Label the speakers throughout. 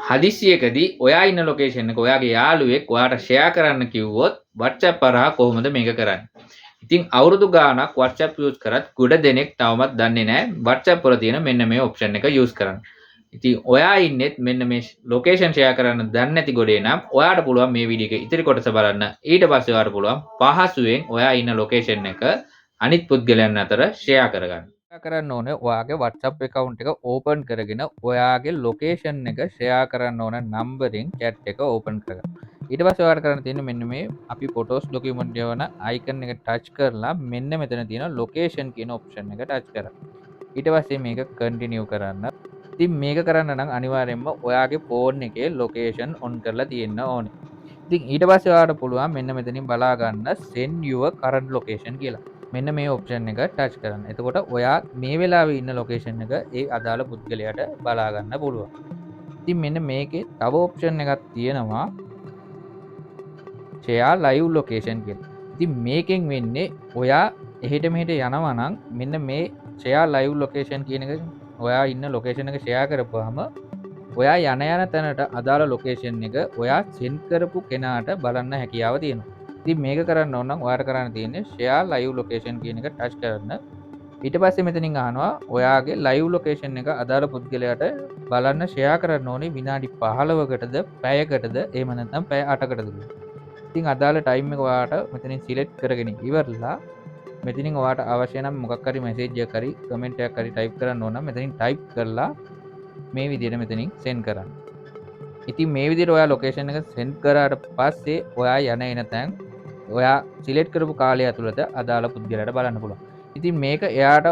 Speaker 1: හදිසියකදී ඔයා ඉන්න ලොකේෂන් එක ඔයාගේ යාළුවෙක් ඔයාට ෂෙයා කරන්න කිව්වොත් WhatsApp හරහා කොහොමද මේක කරන්නේ? ඉතින් අවුරුදු ගාණක් WhatsApp යූස් කරත් ගොඩ දෙනෙක් තවමත් දන්නේ නැහැ WhatsApp වල තියෙන මෙන්න මේ ඔප්ෂන් එක යූස් කරන්න. ඉතින් ඔයා ඉන්නෙත් මෙන්න මේ ලොකේෂන් ෂෙයා කරන්න දන්නේ නැති ගොඩේ නම් ඔයාට පුළුවන් මේ වීඩියෝ එක ඉතිරි කොටස බලන්න. ඊට පස්සේ ඔයාට පුළුවන් පහසුවෙන් ඔයා ඉන්න ලොකේෂන් එක අනිත් පුද්ගලයන් අතර ෂෙයා කරගන්න. කරන්න ඕනේ ඔයාගේ WhatsApp account එක open කරගෙන ඔයාගේ location එක share කරන්න ඕන නම්බරින් chat එක open කරගන්න. ඊට පස්සේ ඔයාලට කරන්න තියෙන්නේ මෙන්න මේ අපි photos document යවන icon එක touch කරලා මෙන්න මෙතන තියෙන location කියන option එක touch කරන්න. ඊට පස්සේ මේක continue කරන්න. ඉතින් මේක කරන්න නම් අනිවාර්යයෙන්ම ඔයාගේ phone එකේ location on කරලා තියෙන්න ඕනේ. ඉතින් ඊට පස්සේ ඔයාලට පුළුවන් මෙන්න මෙතනින් බලා ගන්න send your current location කියලා. මෙන්න මේ ඔප්ෂන් එක ටච් කරන්න. එතකොට ඔයා මේ වෙලාවේ ඉන්න ලොකේෂන් එක ඒ අදාළ පුද්ගලයාට බලා ගන්න පුළුවන්. ඉතින් මෙන්න මේකේ තව ඔප්ෂන් එකක් තියෙනවා share live location කියලා. ඉතින් මේකෙන් වෙන්නේ ඔයා එහෙට මෙහෙට යනවා නම් මෙන්න මේ share live location කියන එක ඔයා ඉන්න ලොකේෂන් එක share කරපුවාම ඔයා යන තැනට අදාළ ලොකේෂන් එක ඔයා send කරපු කෙනාට බලන්න හැකියාව තියෙනවා. ඉතින් මේක කරන්න ඕන නම් ඔයාට කරන්න තියෙන්නේ share live location කියන එක ටච් කරන්න. ඊට පස්සේ මෙතනින් අහනවා ඔයාගේ live location එක අදාළ පුද්ගලයාට බලන්න share කරන්න ඕනේ විනාඩි 15කටද පැයකටද එහෙම නැත්නම් පැය 8කටද කියලා. ඉතින් අදාළ time එක ඔයාට මෙතනින් select කරගෙන ඉවරලා මෙතනින් ඔයාට අවශ්‍ය නම් මොකක් හරි message එකක් හරි comment එකක් හරි type කරන්න ඕන නම් මෙතනින් type කරලා මේ විදිහට මෙතනින් send කරන්න. ඉතින් මේ විදිහට ඔයා location එක send කරාට පස්සේ ඔයා යන එන තැන් ඔයා සිලෙක්ට් කරපු කාලය ඇතුළත අදාළ පුද්ගලයාට බලන්න පුළුවන්. ඉතින් මේක එයාට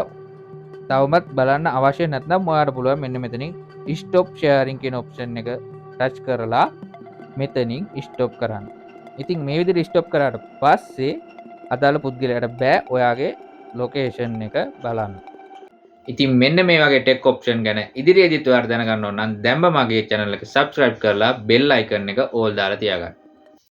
Speaker 1: තවමත් බලන්න අවශ්‍ය නැත්නම් ඔයාට පුළුවන් මෙන්න මෙතනින් stop sharing කියන option එක touch කරලා මෙතනින් stop කරන්න. ඉතින් මේ විදිහට stop කරාට පස්සේ අදාළ පුද්ගලයාට බෑ ඔයාගේ location එක බලන්න. ඉතින් මෙන්න මේ වගේ tech option ගැන ඉදිරියේදීත් ඔයාලා දැනගන්න ඕන නම් දැන්ම මගේ channel එක subscribe කරලා bell icon එක all දාලා තියාගන්න.